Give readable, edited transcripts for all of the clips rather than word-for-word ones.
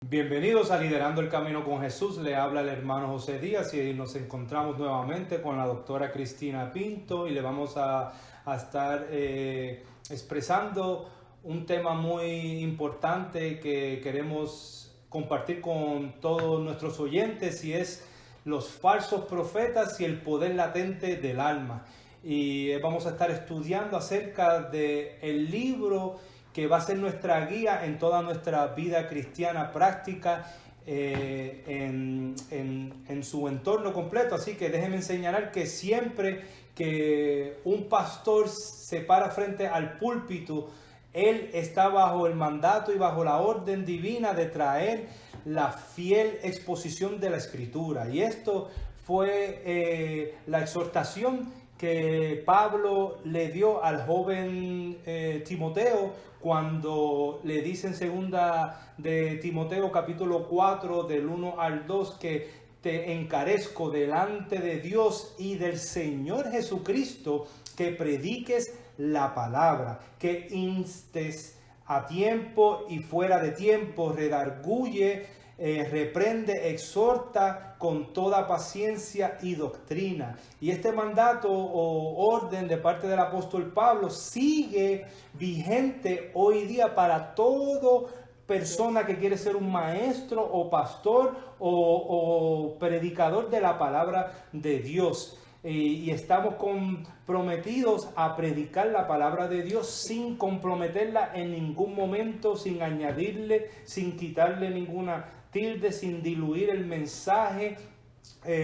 Bienvenidos a Liderando el Camino con Jesús. Le habla el hermano José Díaz y nos encontramos nuevamente con la doctora Cristina Pinto y le vamos a estar expresando un tema muy importante que queremos compartir con todos nuestros oyentes, y es los falsos profetas y el poder latente del alma. Y vamos a estar estudiando acerca del libro que va a ser nuestra guía en toda nuestra vida cristiana práctica, en su entorno completo. Así que déjenme señalar que siempre que un pastor se para frente al púlpito, él está bajo el mandato y bajo la orden divina de traer la fiel exposición de la Escritura. Y esto fue la exhortación que Pablo le dio al joven Timoteo cuando le dice en segunda de Timoteo capítulo 4 del 1 al 2 que te encarezco delante de Dios y del Señor Jesucristo que prediques la palabra, que instes a tiempo y fuera de tiempo, redarguye, reprende, exhorta con toda paciencia y doctrina. Y este mandato o orden de parte del apóstol Pablo sigue vigente hoy día para todo persona que quiere ser un maestro o pastor o predicador de la palabra de Dios. Y estamos comprometidos a predicar la palabra de Dios sin comprometerla en ningún momento, sin añadirle, sin quitarle ninguna tilde, sin diluir el mensaje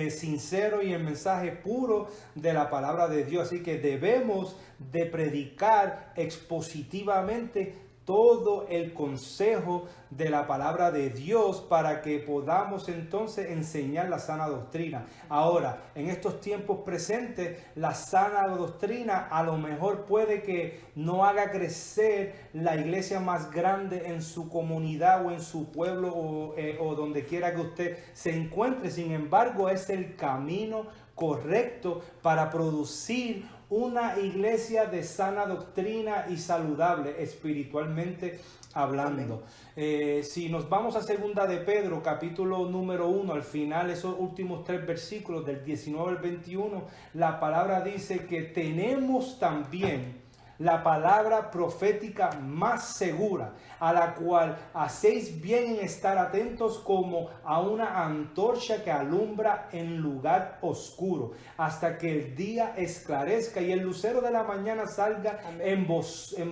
sincero y el mensaje puro de la palabra de Dios. Así que debemos de predicar expositivamente todo el consejo de la palabra de Dios para que podamos entonces enseñar la sana doctrina. Ahora, en estos tiempos presentes, la sana doctrina a lo mejor puede que no haga crecer la iglesia más grande en su comunidad o en su pueblo o donde quiera que usted se encuentre. Sin embargo, es el camino correcto para producir una iglesia de sana doctrina y saludable espiritualmente hablando. Si nos vamos a segunda de Pedro, capítulo número 1, al final, esos últimos 3 versículos del 19 al 21, la palabra dice que tenemos también la palabra profética más segura, a la cual hacéis bien en estar atentos como a una antorcha que alumbra en lugar oscuro, hasta que el día esclarezca y el lucero de la mañana salga en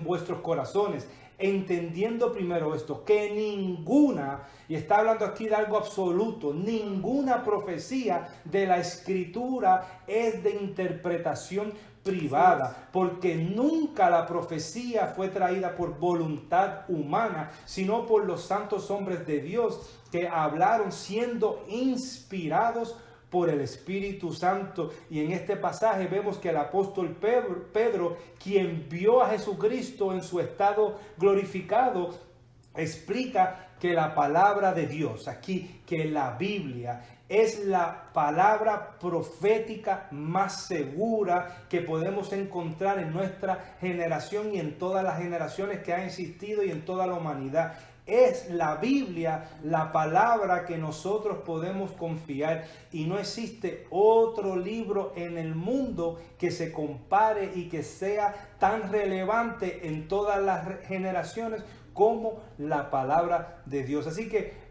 vuestros corazones. Entendiendo primero esto, que ninguna, y está hablando aquí de algo absoluto, ninguna profecía de la Escritura es de interpretación privada, porque nunca la profecía fue traída por voluntad humana, sino por los santos hombres de Dios que hablaron siendo inspirados por el Espíritu Santo. Y en este pasaje vemos que el apóstol Pedro, quien vio a Jesucristo en su estado glorificado, explica que la palabra de Dios, aquí que la Biblia, es la palabra profética más segura que podemos encontrar en nuestra generación y en todas las generaciones que han existido y en toda la humanidad. Es la Biblia la palabra que nosotros podemos confiar, y no existe otro libro en el mundo que se compare y que sea tan relevante en todas las generaciones como la palabra de Dios. Así que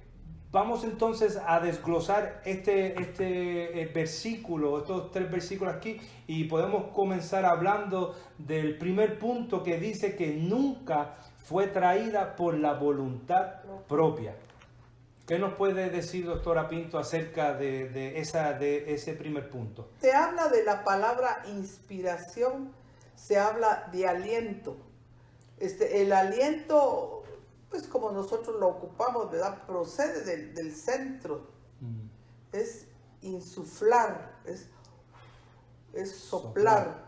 vamos entonces a desglosar este versículo, estos 3 versículos aquí, y podemos comenzar hablando del primer punto que dice que nunca fue traída por la voluntad propia. ¿Qué nos puede decir, doctora Pinto, acerca de ese primer punto? Se habla de la palabra inspiración, se habla de aliento. El aliento, pues como nosotros lo ocupamos, ¿verdad? Procede del centro. Es insuflar, es soplar.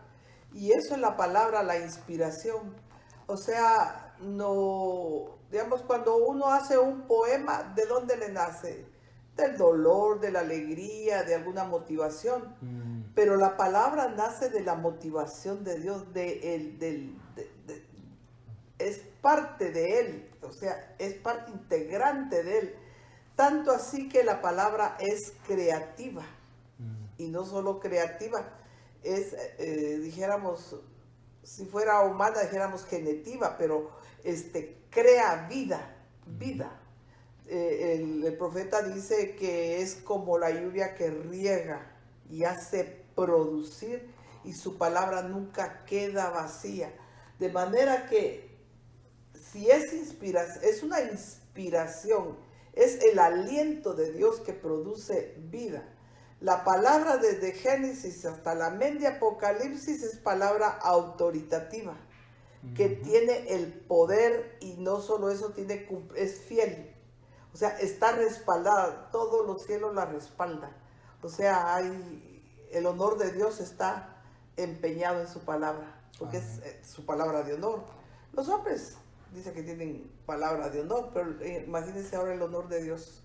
Y eso es la palabra, la inspiración. O sea, no, digamos, cuando uno hace un poema, ¿de dónde le nace? Del dolor, de la alegría, de alguna motivación. Pero la palabra nace de la motivación de Dios, es parte de Él, o sea, es parte integrante de Él. Tanto así que la palabra es creativa. Y no solo creativa, es, dijéramos, si fuera humana, dijéramos genetiva, pero crea vida, vida. El profeta dice que es como la lluvia que riega y hace producir, y su palabra nunca queda vacía. De manera que si es una inspiración, es el aliento de Dios que produce vida. La palabra desde Génesis hasta la mente Apocalipsis es palabra autoritativa, que tiene el poder, y no solo eso, es fiel. O sea, está respaldada, todos los cielos la respaldan. O sea, el honor de Dios está empeñado en su palabra, porque es su palabra de honor. Los hombres dicen que tienen palabra de honor, pero imagínense ahora el honor de Dios.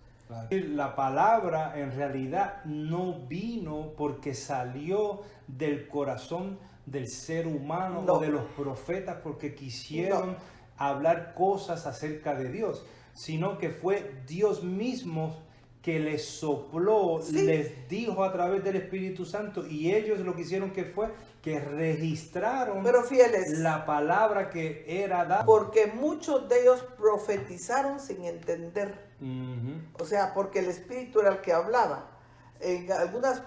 La palabra en realidad no vino porque salió del corazón del ser humano o de los profetas porque quisieron hablar cosas acerca de Dios, sino que fue Dios mismo que les sopló, les dijo a través del Espíritu Santo, y ellos lo que hicieron que registraron, pero fieles, la palabra que era dada. Porque muchos de ellos profetizaron sin entender. O sea, porque el Espíritu era el que hablaba. En algunas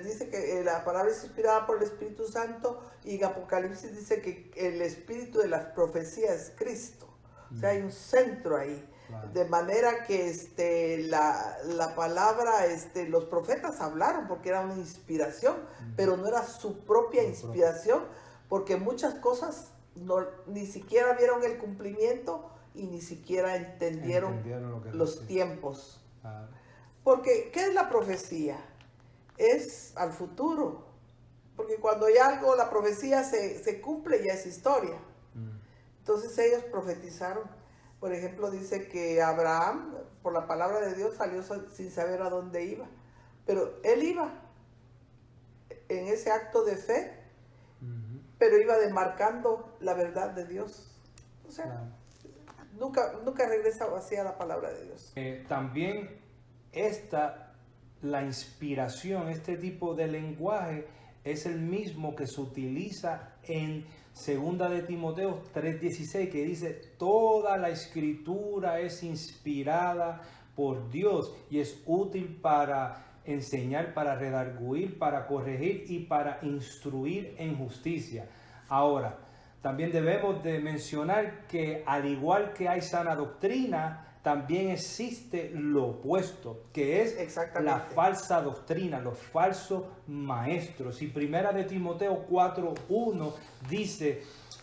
dice que la palabra es inspirada por el Espíritu Santo, y en Apocalipsis dice que el espíritu de la profecía es Cristo. O sea, hay un centro ahí. De manera que la palabra, los profetas hablaron porque era una inspiración, pero no era su propia inspiración, porque muchas cosas ni siquiera vieron el cumplimiento y ni siquiera entendieron los tiempos. Porque, ¿qué es la profecía? Es al futuro. Porque cuando ya la profecía se cumple, ya es historia. Entonces ellos profetizaron. Por ejemplo, dice que Abraham, por la palabra de Dios, salió sin saber a dónde iba. Pero él iba en ese acto de fe, pero iba demarcando la verdad de Dios. O sea, nunca regresa vacía la palabra de Dios. También la inspiración, este tipo de lenguaje, es el mismo que se utiliza en Segunda de Timoteo 3:16, que dice: toda la escritura es inspirada por Dios y es útil para enseñar, para redarguir, para corregir y para instruir en justicia. Ahora, también debemos de mencionar que al igual que hay sana doctrina, también existe lo opuesto, que es la falsa doctrina, los falsos maestros. Y Primera de Timoteo 4:1 dice: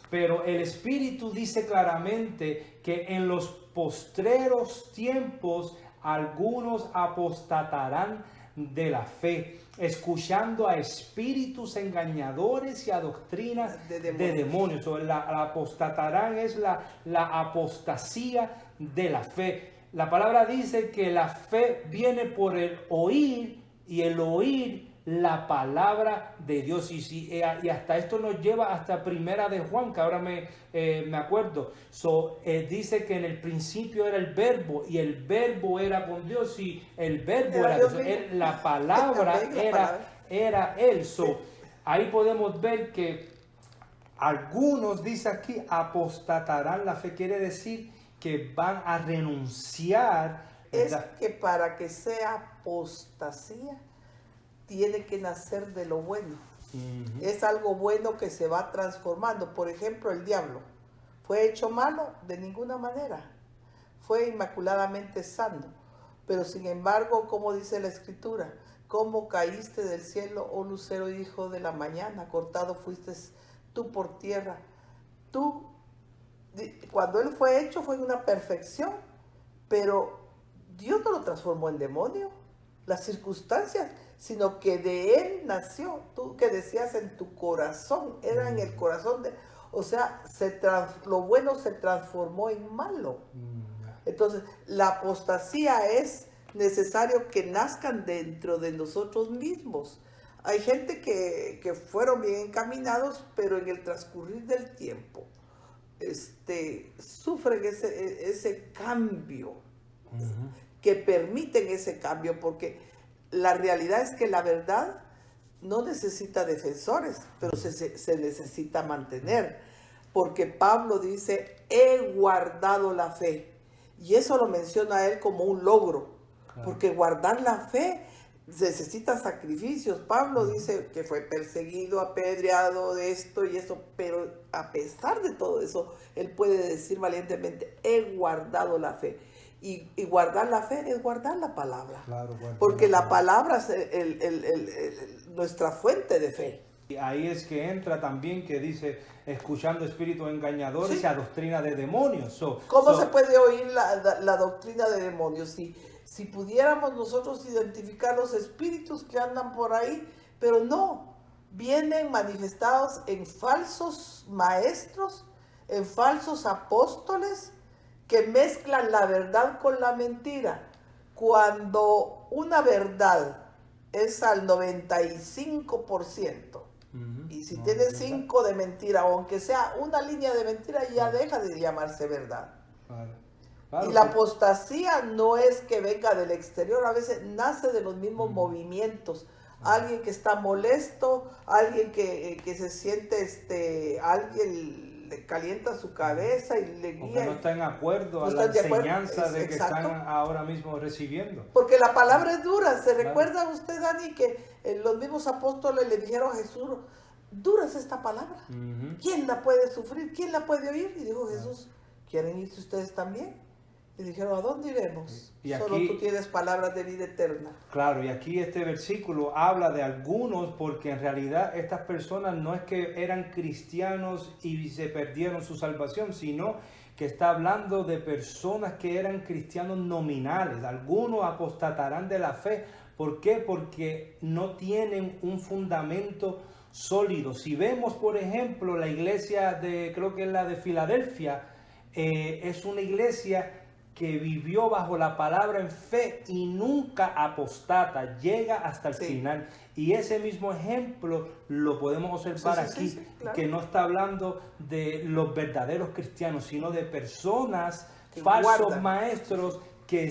pero el Espíritu dice claramente que en los postreros tiempos algunos apostatarán de la fe, escuchando a espíritus engañadores y a doctrinas de demonios. O la apostatarán es la apostasía de la fe. La palabra dice que la fe viene por el oír, y el oír la palabra de Dios. Y hasta esto nos lleva hasta Primera de Juan, que ahora me acuerdo. Dice que en el principio era el verbo, y el verbo era con Dios, y el verbo era Dios. La palabra era Él. Ahí podemos ver que algunos, dice aquí, apostatarán la fe. Quiere decir que van a renunciar. Es que para que sea apostasía, tiene que nacer de lo bueno. Es algo bueno que se va transformando. Por ejemplo, el diablo fue hecho malo de ninguna manera. Fue inmaculadamente santo. Pero sin embargo, como dice la Escritura: ¿cómo caíste del cielo, oh lucero, hijo de la mañana? Cortado fuiste tú por tierra. Cuando él fue hecho, fue en una perfección, pero Dios no lo transformó en demonio. Las circunstancias, sino que de él nació. Tú que decías en tu corazón, era en el corazón de, o sea, lo bueno se transformó en malo. Entonces, la apostasía es necesario que nazcan dentro de nosotros mismos. Hay gente que fueron bien encaminados, pero en el transcurrir del tiempo sufren ese cambio. que permiten ese cambio, porque la realidad es que la verdad no necesita defensores, pero se necesita mantener, porque Pablo dice, he guardado la fe, y eso lo menciona él como un logro, porque guardar la fe necesita sacrificios. Pablo dice que fue perseguido, apedreado de esto y eso, pero a pesar de todo eso, él puede decir valientemente, he guardado la fe. Y guardar la fe es guardar la palabra. Claro, porque la palabra es nuestra fuente de fe. Y ahí es que entra también que dice, escuchando espíritus engañadores y a doctrina de demonios. ¿Cómo se puede oír la doctrina de demonios? Si pudiéramos nosotros identificar los espíritus que andan por ahí, pero no, vienen manifestados en falsos maestros, en falsos apóstoles, que mezclan la verdad con la mentira. Cuando una verdad es al 95%, y si tiene 5 de mentira, o aunque sea una línea de mentira, ya deja de llamarse verdad. Claro, y la apostasía no es que venga del exterior, a veces nace de los mismos movimientos. Alguien que está molesto, alguien que se siente, alguien le calienta su cabeza y le guía. Porque no está en acuerdo a la enseñanza de que están ahora mismo recibiendo. Porque la palabra es dura. ¿Se recuerda usted, Dani, que los mismos apóstoles le dijeron a Jesús, dura es esta palabra? ¿Quién la puede sufrir? ¿Quién la puede oír? Y dijo Jesús, ¿quieren irse ustedes también? Y dijeron, ¿a dónde iremos? Y solo aquí, tú tienes palabras de vida eterna. Claro, y aquí este versículo habla de algunos, porque en realidad estas personas no es que eran cristianos y se perdieron su salvación, sino que está hablando de personas que eran cristianos nominales. Algunos apostatarán de la fe. ¿Por qué? Porque no tienen un fundamento sólido. Si vemos, por ejemplo, la iglesia creo que es la de Filadelfia, es una iglesia que vivió bajo la palabra en fe y nunca apostata, llega hasta el final. Y ese mismo ejemplo lo podemos observar aquí, claro, que no está hablando de los verdaderos cristianos, sino de personas, falsos maestros que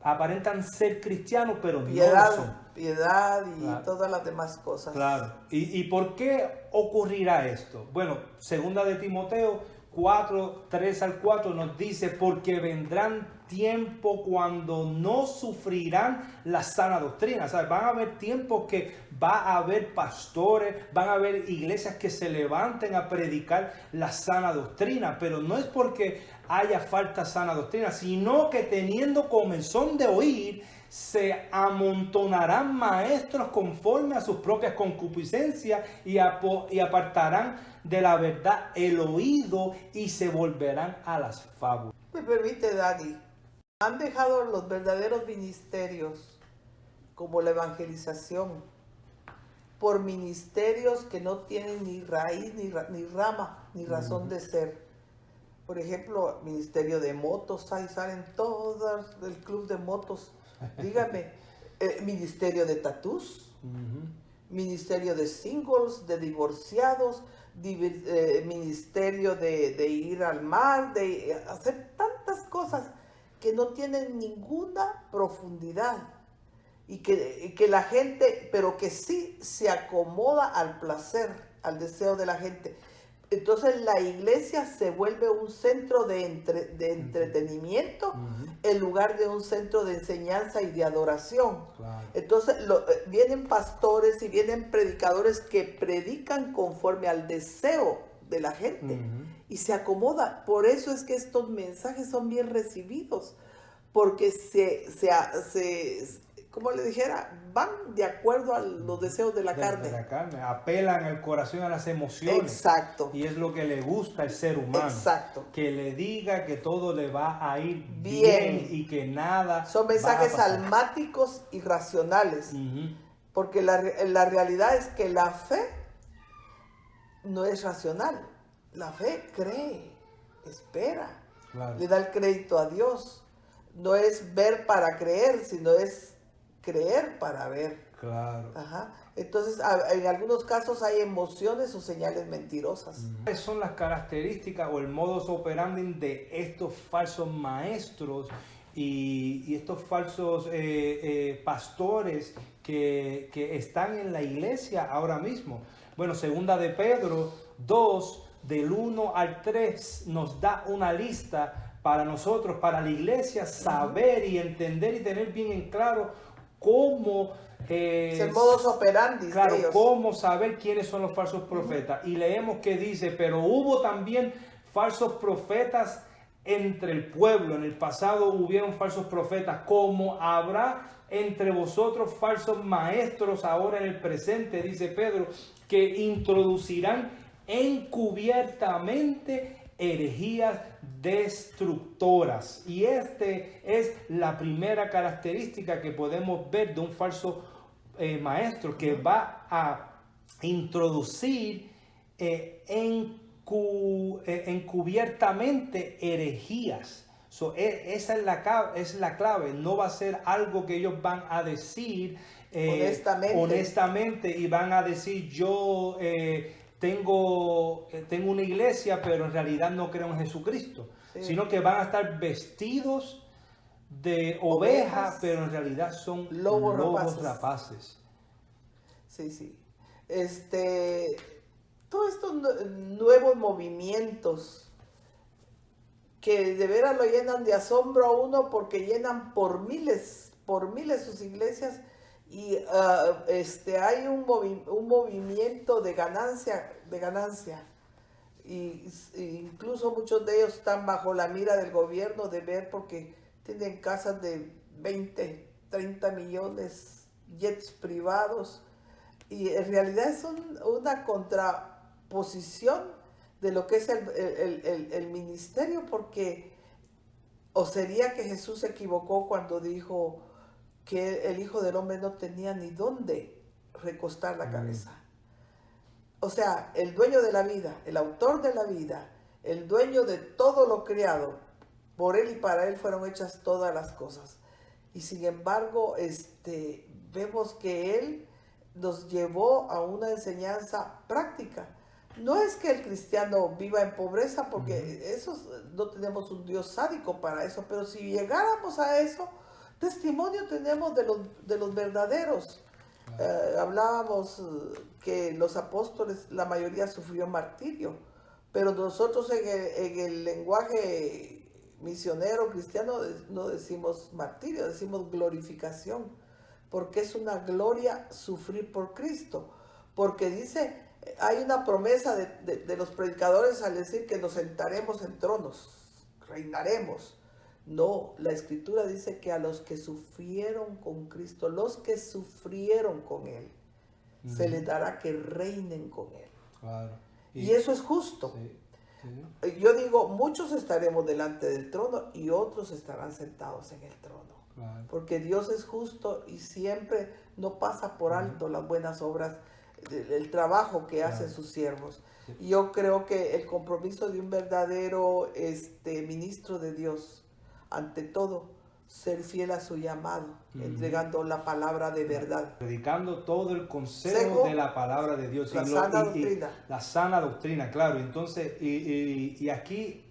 aparentan ser cristianos, pero no lo son. Piedad y todas las demás cosas. Claro. ¿Y por qué ocurrirá esto? Bueno, segunda de Timoteo 4, 3 al 4 nos dice, porque vendrán tiempo cuando no sufrirán la sana doctrina. O sea, van a haber tiempos que va a haber pastores, van a haber iglesias que se levanten a predicar la sana doctrina, pero no es porque haya falta sana doctrina, sino que teniendo comezón de oír, se amontonarán maestros conforme a sus propias concupiscencias y apartarán de la verdad el oído y se volverán a las fábulas. Me permite, Dani, han dejado los verdaderos ministerios como la evangelización por ministerios que no tienen ni raíz, ni rama, ni razón de ser. Por ejemplo, ministerio de motos, ahí salen todas del club de motos. Dígame, ministerio de tatús, ministerio de singles, de divorciados, ministerio de ir al mar, de hacer tantas cosas que no tienen ninguna profundidad y que la gente, pero que sí se acomoda al placer, al deseo de la gente. Entonces la iglesia se vuelve un centro de entretenimiento en lugar de un centro de enseñanza y de adoración. Claro. Entonces vienen pastores y vienen predicadores que predican conforme al deseo de la gente y se acomoda. Por eso es que estos mensajes son bien recibidos, porque como le dijera, van de acuerdo a los deseos de la carne. De la carne, apelan el corazón a las emociones. Exacto. Y es lo que le gusta al ser humano. Exacto. Que le diga que todo le va a ir bien y que nada. Son mensajes almáticos y racionales. Porque la realidad es que la fe no es racional. La fe cree, espera, le da el crédito a Dios. No es ver para creer, sino es creer para ver. Claro. Ajá. Entonces, en algunos casos hay emociones o señales mentirosas. ¿Cuáles son las características o el modus operandi de estos falsos maestros y estos falsos pastores que están en la iglesia ahora mismo? Bueno, segunda de Pedro 2, del 1 al 3, nos da una lista para nosotros, para la iglesia, saber y entender y tener bien en claro cómo... es el modus operandi claro, de ellos. cómo saber quiénes son los falsos profetas. Y leemos que dice, pero hubo también falsos profetas entre el pueblo. En el pasado hubieron falsos profetas, como habrá entre vosotros falsos maestros ahora en el presente, dice Pedro, que introducirán encubiertamente herejías destructoras. Y este es la primera característica que podemos ver de un falso maestro, que va a introducir encubiertamente herejías. Esa es la clave. No va a ser algo que ellos van a decir honestamente y van a decir yo tengo una iglesia, pero en realidad no creo en Jesucristo, sino que van a estar vestidos de ovejas, pero en realidad son lobos rapaces. Sí. Todos estos nuevos movimientos que de veras lo llenan de asombro a uno, porque llenan por miles sus iglesias, y hay un movimiento de ganancia, y incluso muchos de ellos están bajo la mira del gobierno de ver, porque tienen casas de 20, 30 millones, jets privados, y en realidad es una contraposición de lo que es el ministerio, porque o sería que Jesús se equivocó cuando dijo que el Hijo del Hombre no tenía ni dónde recostar la cabeza. O sea, el dueño de la vida, el autor de la vida, el dueño de todo lo creado, por él y para él fueron hechas todas las cosas. Y sin embargo, vemos que él nos llevó a una enseñanza práctica. No es que el cristiano viva en pobreza, porque eso no tenemos un Dios sádico para eso, pero si llegáramos a eso, testimonio tenemos de los verdaderos. Hablábamos que los apóstoles, la mayoría sufrió martirio, pero nosotros en el lenguaje misionero cristiano no decimos martirio, decimos glorificación, porque es una gloria sufrir por Cristo, porque dice, hay una promesa de los predicadores al decir que nos sentaremos en tronos, reinaremos. No, la Escritura dice que a los que sufrieron con Cristo, los que sufrieron con Él, se les dará que reinen con Él. Claro. Y eso es justo. Sí. Yo digo, muchos estaremos delante del trono y otros estarán sentados en el trono. Claro. Porque Dios es justo y siempre no pasa por alto las buenas obras, el trabajo que hacen sus siervos. Sí. Y yo creo que el compromiso de un verdadero ministro de Dios, ante todo, ser fiel a su llamado, entregando la palabra de verdad. Predicando todo el consejo de la palabra de Dios. La sana doctrina. La sana doctrina, claro. Entonces, y aquí,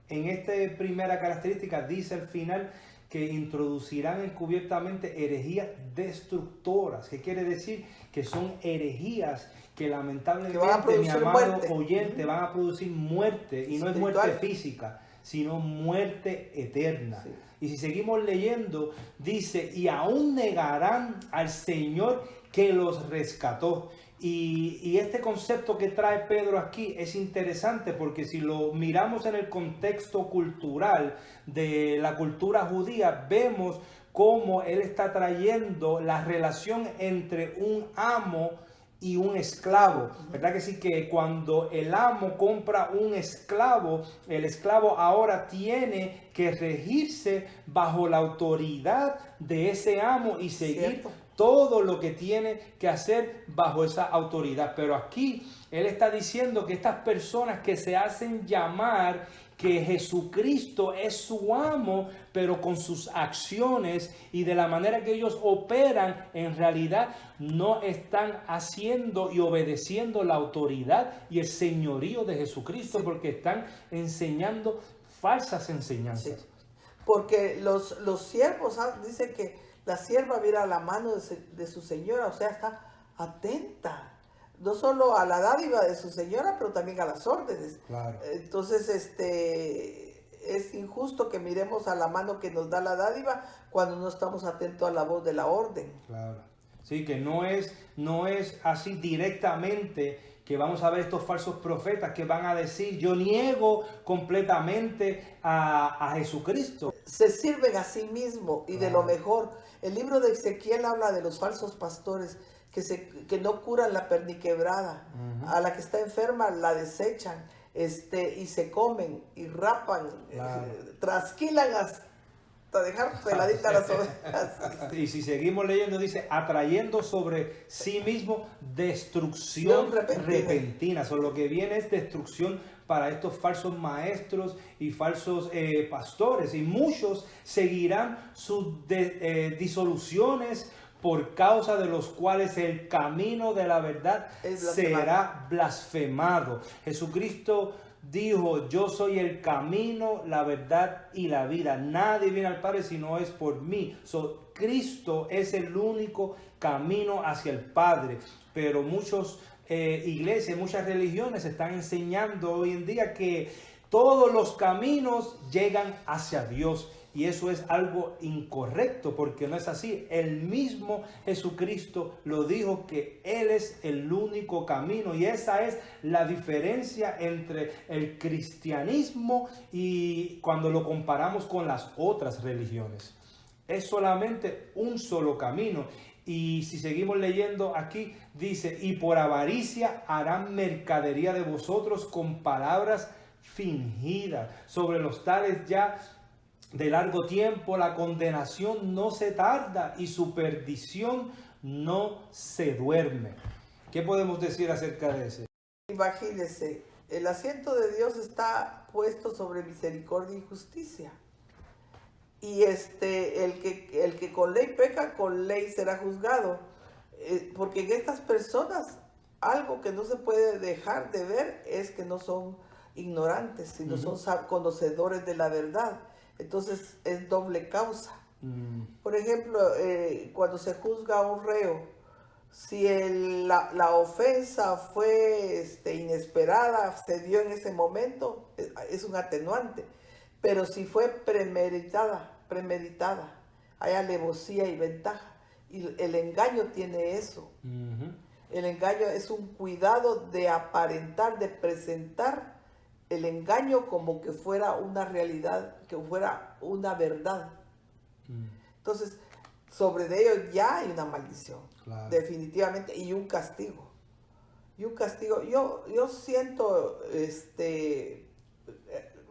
en esta primera característica, dice al final que introducirán encubiertamente herejías destructoras. ¿Qué quiere decir? Que son herejías que lamentablemente, mi amado oyente, van a producir muerte, y no es muerte física, sino muerte eterna. Sí. Y si seguimos leyendo, dice, y aún negarán al Señor que los rescató. Y este concepto que trae Pedro aquí es interesante, porque si lo miramos en el contexto cultural de la cultura judía, vemos cómo él está trayendo la relación entre un amo y un esclavo, ¿verdad que sí? Que cuando el amo compra un esclavo, el esclavo ahora tiene que regirse bajo la autoridad de ese amo y seguir todo lo que tiene que hacer bajo esa autoridad. Pero aquí él está diciendo que estas personas que se hacen llamar que Jesucristo es su amo, pero con sus acciones y de la manera que ellos operan, en realidad no están haciendo y obedeciendo la autoridad y el señorío de Jesucristo, porque están enseñando falsas enseñanzas. Sí. Porque los siervos dicen que la sierva mira la mano de su señora, o sea, está atenta. No solo a la dádiva de su señora, pero también a las órdenes. Claro. Entonces, es injusto que miremos a la mano que nos da la dádiva cuando no estamos atentos a la voz de la orden. Claro. Sí, que no es así directamente que vamos a ver estos falsos profetas que van a decir, yo niego completamente a Jesucristo. Se sirven a sí mismos y de lo mejor. El libro de Ezequiel habla de los falsos pastores que no curan la perniquebrada. Uh-huh. A la que está enferma la desechan y se comen y rapan, trasquilan hasta dejar peladitas las ovejas. Y si seguimos leyendo, dice, atrayendo sobre sí mismo destrucción repentina. So, lo que viene es destrucción para estos falsos maestros y falsos pastores. Y muchos seguirán sus disoluciones por causa de los cuales el camino de la verdad será blasfemado. Jesucristo dijo, yo soy el camino, la verdad y la vida. Nadie viene al Padre si no es por mí. Cristo es el único camino hacia el Padre. Pero muchas iglesias, muchas religiones están enseñando hoy en día que todos los caminos llegan hacia Dios. Y eso es algo incorrecto, porque no es así. El mismo Jesucristo lo dijo, que Él es el único camino. Y esa es la diferencia entre el cristianismo y cuando lo comparamos con las otras religiones. Es solamente un solo camino. Y si seguimos leyendo aquí, dice, y por avaricia harán mercadería de vosotros con palabras fingidas. Sobre los tales ya de largo tiempo la condenación no se tarda y su perdición no se duerme. ¿Qué podemos decir acerca de eso? Imagínese, el asiento de Dios está puesto sobre misericordia y justicia. Y el que con ley peca, con ley será juzgado. Porque en estas personas, algo que no se puede dejar de ver es que no son ignorantes, sino son conocedores de la verdad. Entonces es doble causa. Por ejemplo, cuando se juzga a un reo, si la ofensa fue inesperada, se dio en ese momento, es un atenuante. Pero si fue premeditada, hay alevosía y ventaja. Y el engaño tiene eso. El engaño es un cuidado de aparentar, de presentar el engaño como que fuera una realidad, que fuera una verdad. Entonces, sobre ellos ya hay una maldición, claro, definitivamente, y un castigo. Yo siento,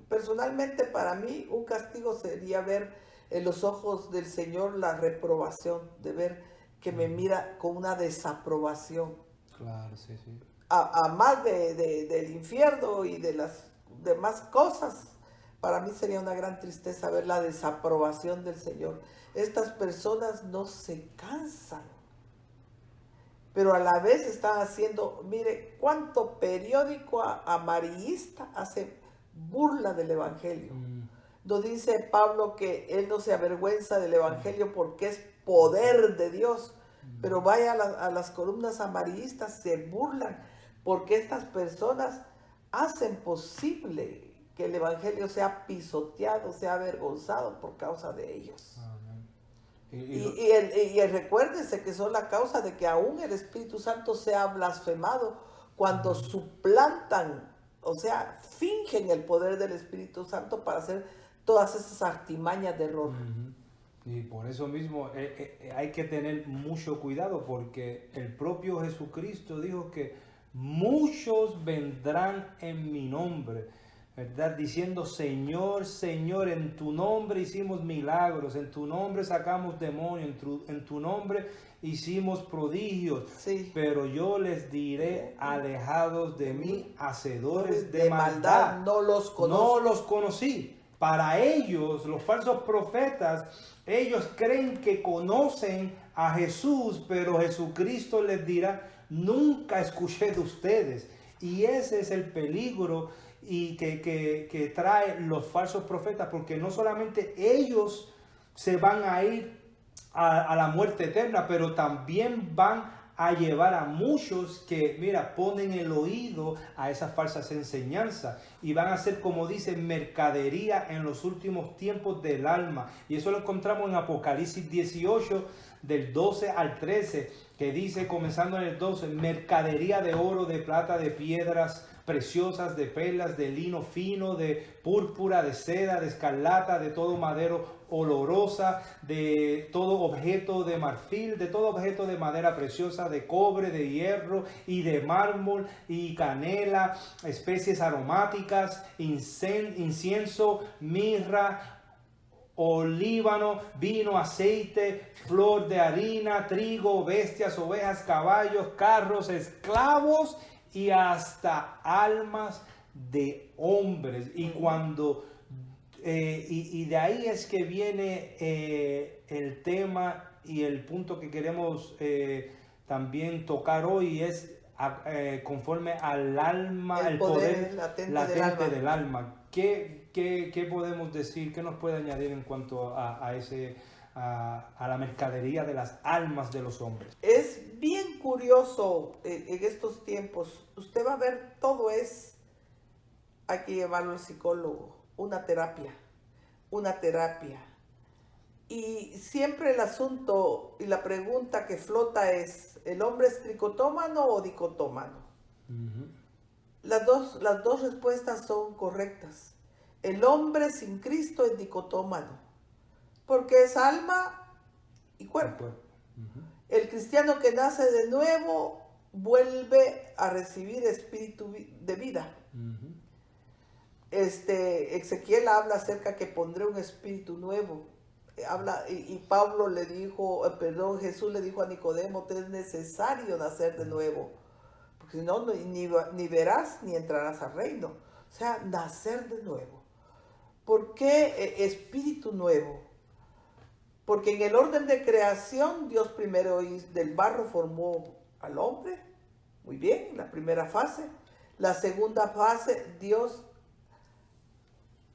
personalmente para mí, un castigo sería ver en los ojos del Señor la reprobación, de ver que me mira con una desaprobación. Claro, sí, sí. A más del infierno y de las demás cosas, para mí sería una gran tristeza ver la desaprobación del Señor. Estas personas no se cansan, pero a la vez están haciendo, mire, cuánto periódico amarillista hace burla del Evangelio. Nos dice Pablo que él no se avergüenza del Evangelio porque es poder de Dios, pero vaya a las columnas amarillistas, se burlan porque estas personas hacen posible que el Evangelio sea pisoteado, sea avergonzado por causa de ellos. Y recuérdense que son la causa de que aún el Espíritu Santo sea blasfemado cuando suplantan, o sea, fingen el poder del Espíritu Santo para hacer todas esas artimañas de error. Y por eso mismo hay que tener mucho cuidado, porque el propio Jesucristo dijo que muchos vendrán en mi nombre, ¿verdad? Diciendo, Señor, Señor, en tu nombre hicimos milagros, en tu nombre sacamos demonios, en tu nombre hicimos prodigios. Sí. Pero yo les diré, alejados de mí, hacedores de maldad. No los No conozco. los conocí. Para ellos, los falsos profetas, ellos creen que conocen a Jesús, pero Jesucristo les dirá, nunca escuché de ustedes. Y ese es el peligro y que trae los falsos profetas, porque no solamente ellos se van a ir a la muerte eterna, pero también van a llevar a muchos que, mira, ponen el oído a esas falsas enseñanzas y van a ser, como dice, mercadería en los últimos tiempos del alma. Y eso lo encontramos en Apocalipsis 18, del 12 al 13, que dice, comenzando en el 12, mercadería de oro, de plata, de piedras preciosas, de perlas, de lino fino, de púrpura, de seda, de escarlata, de todo madero olorosa, de todo objeto de marfil, de todo objeto de madera preciosa, de cobre, de hierro y de mármol y canela, especies aromáticas, incienso, mirra, olíbano, vino, aceite, flor de harina, trigo, bestias, ovejas, caballos, carros, esclavos y hasta almas de hombres. Y cuando y de ahí es que viene el tema y el punto que queremos también tocar hoy, es conforme al alma, el poder latente del alma. ¿Qué podemos decir? ¿Qué nos puede añadir en cuanto a la mercadería de las almas de los hombres? Es bien curioso en estos tiempos. Usted va a ver, todo es, hay que llevarlo al psicólogo, una terapia. Y siempre el asunto y la pregunta que flota es, ¿el hombre es tricotómano o dicotómano? Uh-huh. Las dos respuestas son correctas. El hombre sin Cristo es dicotómano, porque es alma y cuerpo. Uh-huh. El cristiano que nace de nuevo vuelve a recibir espíritu de vida. Uh-huh. Ezequiel habla acerca que pondré un espíritu nuevo. Y Pablo le dijo, Jesús le dijo a Nicodemo, te es necesario nacer de nuevo, porque si no, ni verás ni entrarás al reino. O sea, nacer de nuevo. ¿Por qué espíritu nuevo? Porque en el orden de creación, Dios primero del barro formó al hombre. Muy bien, la primera fase. La segunda fase, Dios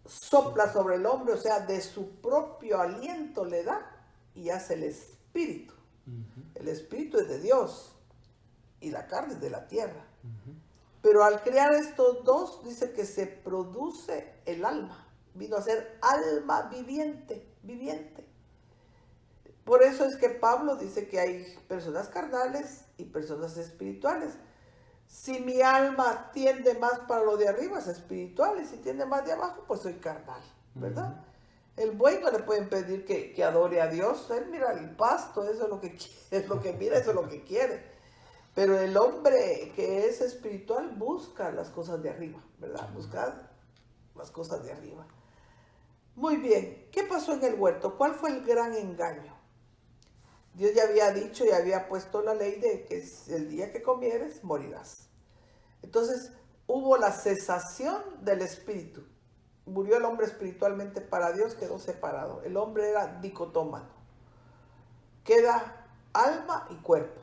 sopla sobre el hombre, o sea, de su propio aliento le da y hace el espíritu. Uh-huh. El espíritu es de Dios y la carne es de la tierra. Uh-huh. Pero al crear estos dos, dice que se produce el alma. Vino a ser alma viviente. Por eso es que Pablo dice que hay personas carnales y personas espirituales. Si mi alma tiende más para lo de arriba, es espiritual, y si tiende más de abajo, pues soy carnal, ¿verdad? Uh-huh. El buey no le pueden pedir que adore a Dios. Él mira el pasto, eso es lo que quiere, es lo que mira, eso es lo que quiere. Pero el hombre que es espiritual busca las cosas de arriba, ¿verdad? Busca las cosas de arriba. Muy bien, ¿qué pasó en el huerto? ¿Cuál fue el gran engaño? Dios ya había dicho y había puesto la ley de que el día que comieres, morirás. Entonces, hubo la cesación del espíritu. Murió el hombre espiritualmente para Dios, quedó separado. El hombre era dicotómano. Queda alma y cuerpo.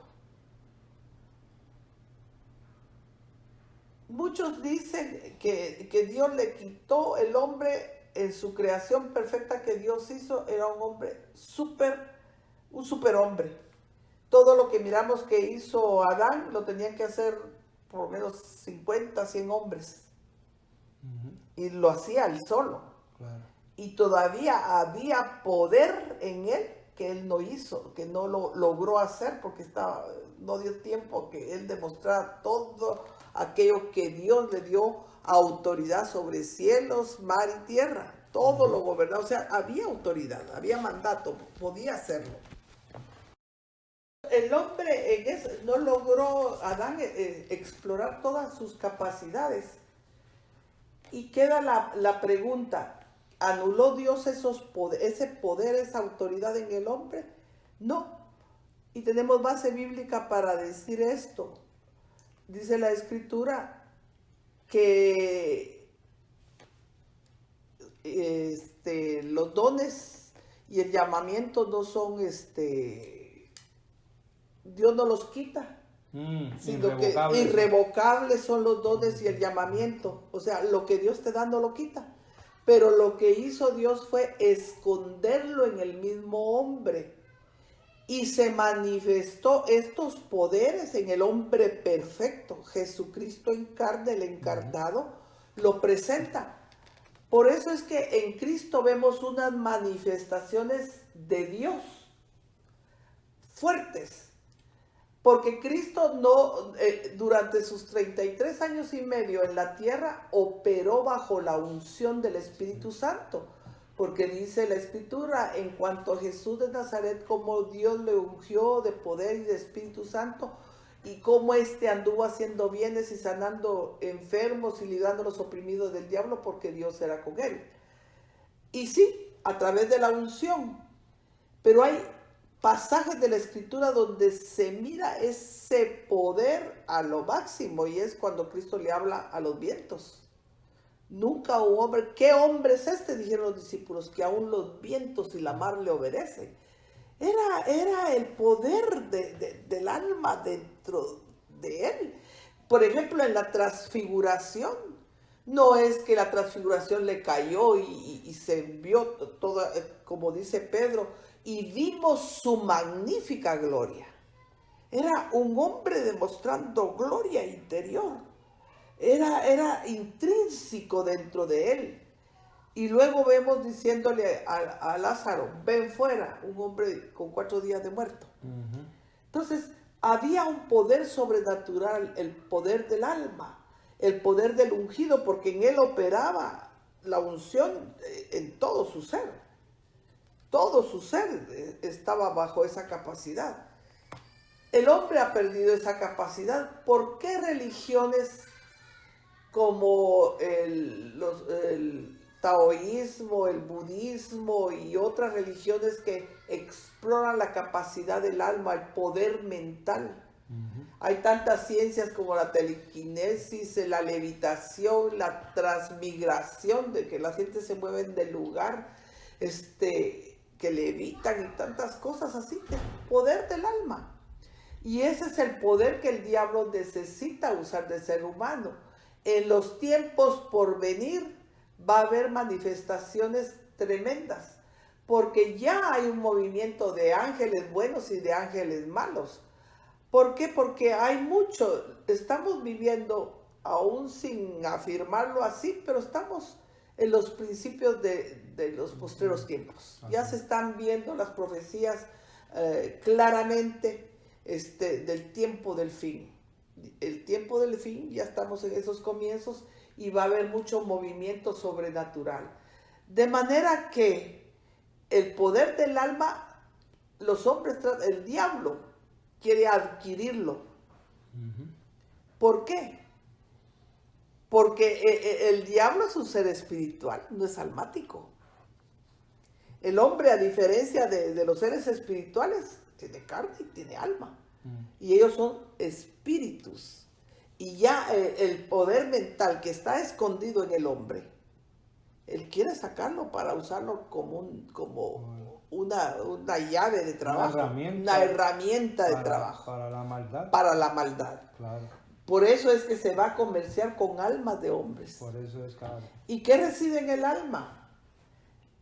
Muchos dicen que Dios le quitó el hombre en su creación perfecta que Dios hizo. Era un hombre un superhombre. Todo lo que miramos que hizo Adán lo tenían que hacer por lo menos 50, 100 hombres. Uh-huh. Y lo hacía él solo. Claro. Y todavía había poder en él que él no hizo, que no lo logró hacer porque no dio tiempo que él demostrara todo aquello que Dios le dio autoridad sobre cielos, mar y tierra. Todo uh-huh. Lo gobernaba. O sea, había autoridad, había mandato, podía hacerlo. El hombre no logró, Adán, explorar todas sus capacidades. Y queda la pregunta, ¿anuló Dios ese poder, esa autoridad en el hombre? No. Y tenemos base bíblica para decir esto. Dice la Escritura que los dones y el llamamiento no son, Dios no los quita, sino que irrevocables son los dones y el llamamiento. O sea, lo que Dios te da no lo quita. Pero lo que hizo Dios fue esconderlo en el mismo hombre. Y se manifestó estos poderes en el hombre perfecto. Jesucristo en carne, el encarnado, lo presenta. Por eso es que en Cristo vemos unas manifestaciones de Dios fuertes. Porque Cristo no, durante sus 33 años y medio en la tierra, operó bajo la unción del Espíritu Santo. Porque dice la Escritura, en cuanto a Jesús de Nazaret, como Dios le ungió de poder y de Espíritu Santo, y cómo anduvo haciendo bienes y sanando enfermos y librando a los oprimidos del diablo, porque Dios era con él. Y sí, a través de la unción. Pero hay pasajes de la Escritura donde se mira ese poder a lo máximo, y es cuando Cristo le habla a los vientos. Nunca un hombre, ¿qué hombre es este? Dijeron los discípulos, que aún los vientos y la mar le obedecen. Era el poder del alma dentro de él. Por ejemplo, en la transfiguración, no es que la transfiguración le cayó y se vio toda, como dice Pedro, y vimos su magnífica gloria. Era un hombre demostrando gloria interior. Era intrínseco dentro de él. Y luego vemos diciéndole a Lázaro, ven fuera, un hombre con 4 días de muerto. Entonces, había un poder sobrenatural, el poder del alma, el poder del ungido, porque en él operaba la unción en todo su ser. Todo su ser estaba bajo esa capacidad. El hombre ha perdido esa capacidad. ¿Por qué religiones como el taoísmo, el budismo y otras religiones que exploran la capacidad del alma, el poder mental? Hay tantas ciencias como la telequinesis, la levitación, la transmigración, de que la gente se mueve del lugar, que levitan y tantas cosas así, el poder del alma. Y ese es el poder que el diablo necesita usar del ser humano. En los tiempos por venir va a haber manifestaciones tremendas, porque ya hay un movimiento de ángeles buenos y de ángeles malos. ¿Por qué? Porque hay mucho, estamos viviendo, aún sin afirmarlo así, pero estamos en los principios de los postreros tiempos. Ya se están viendo las profecías claramente del tiempo del fin. El tiempo del fin, ya estamos en esos comienzos y va a haber mucho movimiento sobrenatural. De manera que el poder del alma, los hombres, el diablo quiere adquirirlo. ¿Por qué? Porque el diablo es un ser espiritual, no es almático. El hombre, a diferencia de los seres espirituales, tiene carne y tiene alma. Y ellos son espíritus. Y ya el poder mental que está escondido en el hombre, él quiere sacarlo para usarlo como una llave de trabajo, una herramienta de trabajo. Para la maldad. Para la maldad. Claro. Por eso es que se va a comerciar con almas de hombres. Por eso es claro. ¿Y qué reside en el alma?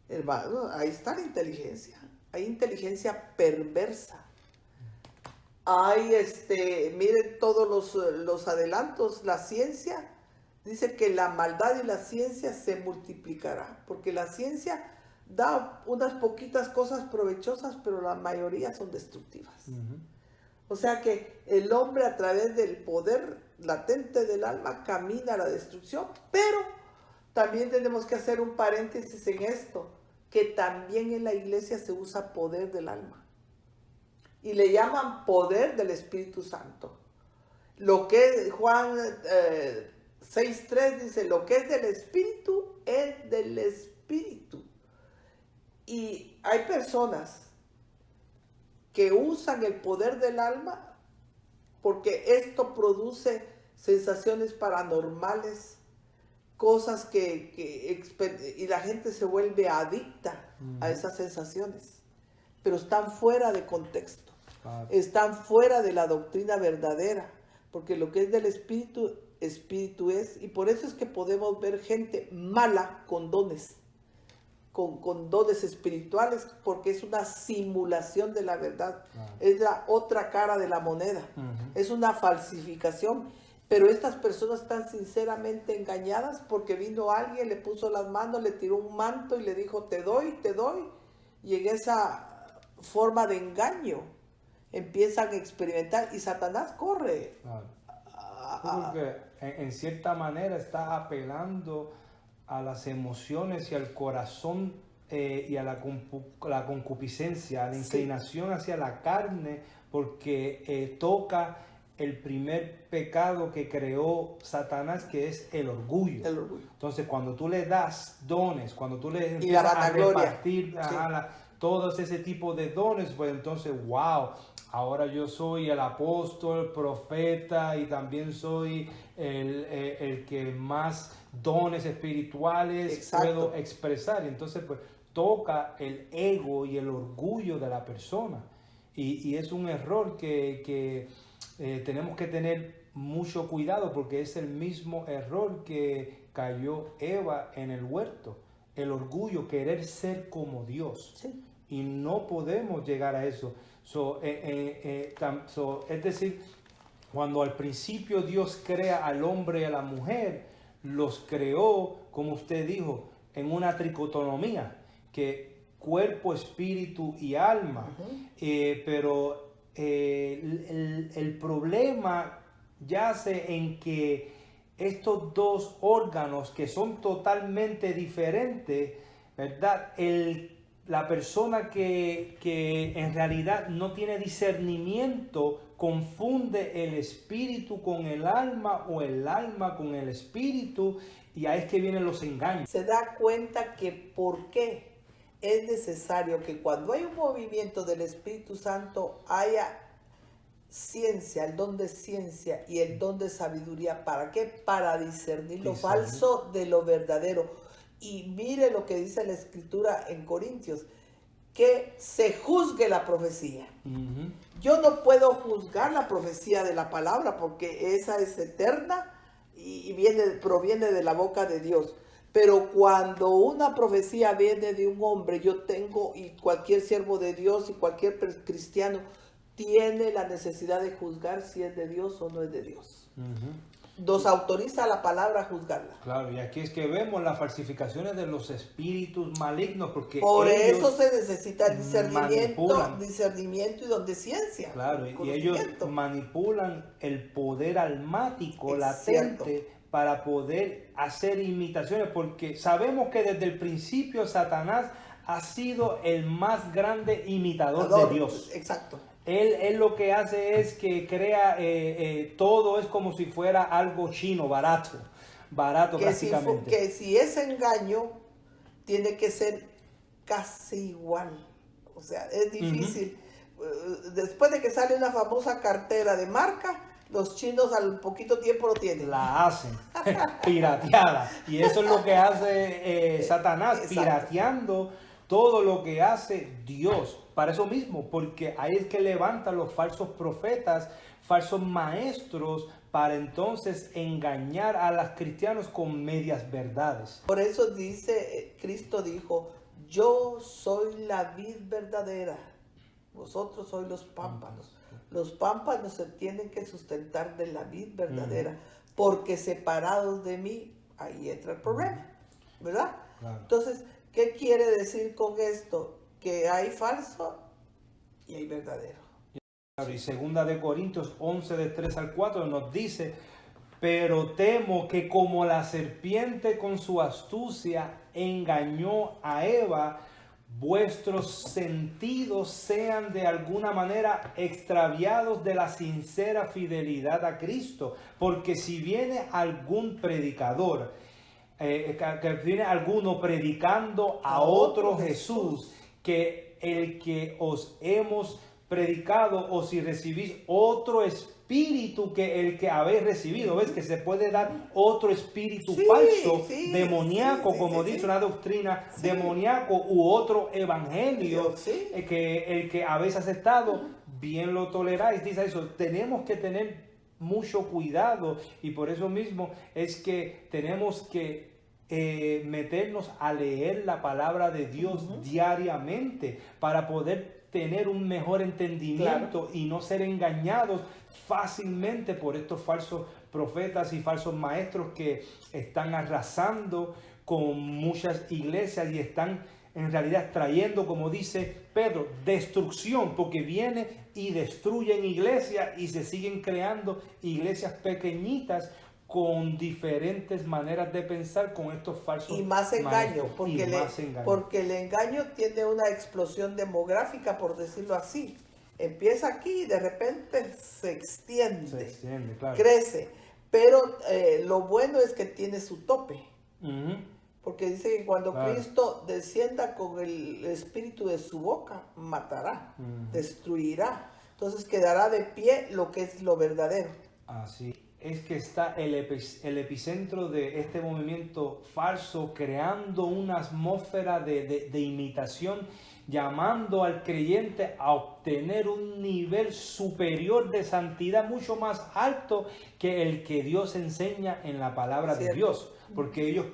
Hermano, ahí está la inteligencia. Hay inteligencia perversa. Hay, miren todos los adelantos, la ciencia dice que la maldad y la ciencia se multiplicará, porque la ciencia da unas poquitas cosas provechosas, pero la mayoría son destructivas. O sea que el hombre, a través del poder latente del alma, camina a la destrucción, pero también tenemos que hacer un paréntesis en esto, que también en la iglesia se usa poder del alma. Y le llaman poder del Espíritu Santo. Lo que Juan 6:3 dice, lo que es del Espíritu es del Espíritu. Y hay personas que usan el poder del alma, porque esto produce sensaciones paranormales, cosas y la gente se vuelve adicta a esas sensaciones, pero están fuera de contexto, están fuera de la doctrina verdadera, porque lo que es del espíritu, espíritu es, y por eso es que podemos ver gente mala con dones, con dones espirituales, porque es una simulación de la verdad, es la otra cara de la moneda, es una falsificación. Pero estas personas están sinceramente engañadas porque vino alguien, le puso las manos, le tiró un manto y le dijo, te doy, y en esa forma de engaño empiezan a experimentar y Satanás corre. Porque en cierta manera está apelando a las emociones y al corazón y a la concupiscencia, a la inclinación hacia la carne, porque toca el primer pecado que creó Satanás, que es el orgullo. El orgullo. Entonces, cuando tú le das dones, cuando tú le Y empiezas la a vanagloria. repartir todos ese tipo de dones, pues entonces, wow, ahora yo soy el apóstol, profeta y también soy el que más dones espirituales puedo expresar. Y entonces, pues, toca el ego y el orgullo de la persona. Y es un error que tenemos que tener mucho cuidado, porque es el mismo error que cayó Eva en el huerto. El orgullo, querer ser como Dios. Sí. Y no podemos llegar a eso. Es decir, cuando al principio Dios crea al hombre y a la mujer, los creó, como usted dijo, en una tricotomía, que cuerpo, espíritu y alma. Pero el problema yace en que estos dos órganos que son totalmente diferentes, ¿verdad? La persona que en realidad no tiene discernimiento confunde el espíritu con el alma o el alma con el espíritu, y ahí es que vienen los engaños. Se da cuenta que por qué es necesario que cuando hay un movimiento del Espíritu Santo haya ciencia, el don de ciencia y el don de sabiduría. ¿Para qué? Para discernir lo falso de lo verdadero. Y mire lo que dice la Escritura en Corintios, que se juzgue la profecía. Yo no puedo juzgar la profecía de la palabra porque esa es eterna y proviene de la boca de Dios. Pero cuando una profecía viene de un hombre, yo tengo, y cualquier siervo de Dios y cualquier cristiano tiene la necesidad de juzgar si es de Dios o no es de Dios. Nos autoriza la palabra a juzgarla. Claro, y aquí es que vemos las falsificaciones de los espíritus malignos, porque por eso se necesita discernimiento y don de ciencia. Claro, y ellos manipulan el poder almático latente para poder hacer imitaciones, porque sabemos que desde el principio Satanás ha sido el más grande imitador de Dios. Exacto. Él lo que hace es que crea todo es como si fuera algo chino, barato prácticamente. Que si es engaño, tiene que ser casi igual. O sea, es difícil. Después de que sale una famosa cartera de marca, los chinos al poquito tiempo lo tienen. La hacen pirateada. Y eso es lo que hace Satanás, pirateando todo lo que hace Dios. Para eso mismo, porque ahí es que levantan los falsos profetas, falsos maestros, para entonces engañar a los cristianos con medias verdades. Por eso Cristo dijo, yo soy la vid verdadera, vosotros sois los pámpanos. Los pámpanos se tienen que sustentar de la vid verdadera, porque separados de mí, ahí entra el problema, ¿verdad? Claro. Entonces, ¿qué quiere decir con esto? Que hay falso y hay verdadero. Y segunda de Corintios 11, de 3 al 4 nos dice, pero temo que como la serpiente con su astucia engañó a Eva, vuestros sentidos sean de alguna manera extraviados de la sincera fidelidad a Cristo. Porque si viene algún predicador, que viene alguno predicando a otro Jesús, que el que os hemos predicado o si recibís otro espíritu que el que habéis recibido. ¿Ves? Que se puede dar otro espíritu falso, demoníaco, como dice una doctrina, demoníaco u otro evangelio que el que habéis aceptado, bien lo toleráis. Dice eso, tenemos que tener mucho cuidado y por eso mismo es que tenemos que meternos a leer la palabra de Dios diariamente para poder tener un mejor entendimiento y no ser engañados fácilmente por estos falsos profetas y falsos maestros que están arrasando con muchas iglesias y están en realidad trayendo, como dice Pedro, destrucción, porque viene y destruyen iglesias y se siguen creando iglesias pequeñitas con diferentes maneras de pensar con estos falsos y más engaño, maestros, porque el engaño tiene una explosión demográfica, por decirlo así. Empieza aquí y de repente se extiende, claro, crece, pero lo bueno es que tiene su tope, porque dice que cuando Cristo descienda con el espíritu de su boca, matará, destruirá, entonces quedará de pie lo que es lo verdadero. Así es que está el epicentro de este movimiento falso, creando una atmósfera de imitación, llamando al creyente a obtener un nivel superior de santidad mucho más alto que el que Dios enseña en la palabra de Dios, porque ellos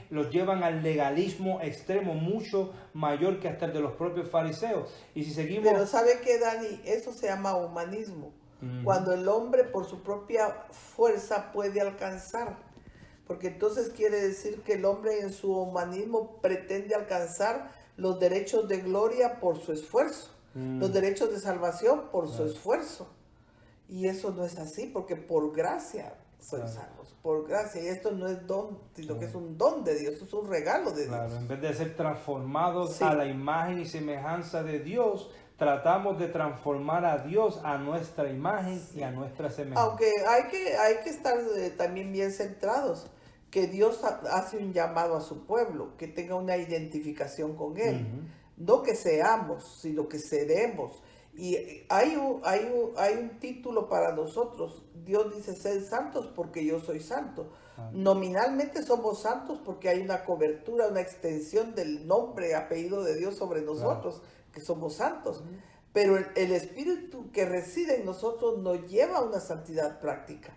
los llevan al legalismo extremo mucho mayor que hasta el de los propios fariseos. Y si seguimos... Pero ¿sabe qué, Dani? Eso se llama humanismo. Cuando el hombre por su propia fuerza puede alcanzar, porque entonces quiere decir que el hombre en su humanismo pretende alcanzar los derechos de gloria por su esfuerzo, los derechos de salvación por su esfuerzo, y eso no es así, porque por gracia soy salvos, por gracia, y esto no es don, sino que es un don de Dios, es un regalo de Dios. En vez de ser transformados a la imagen y semejanza de Dios, tratamos de transformar a Dios a nuestra imagen y a nuestra semejanza. Aunque hay que estar también bien centrados, que Dios hace un llamado a su pueblo, que tenga una identificación con Él. No que seamos, sino que seremos. Y hay un título para nosotros. Dios dice, sed santos porque yo soy santo. Nominalmente somos santos porque hay una cobertura, una extensión del nombre, apellido de Dios sobre nosotros, que somos santos. Pero el Espíritu que reside en nosotros nos lleva a una santidad práctica.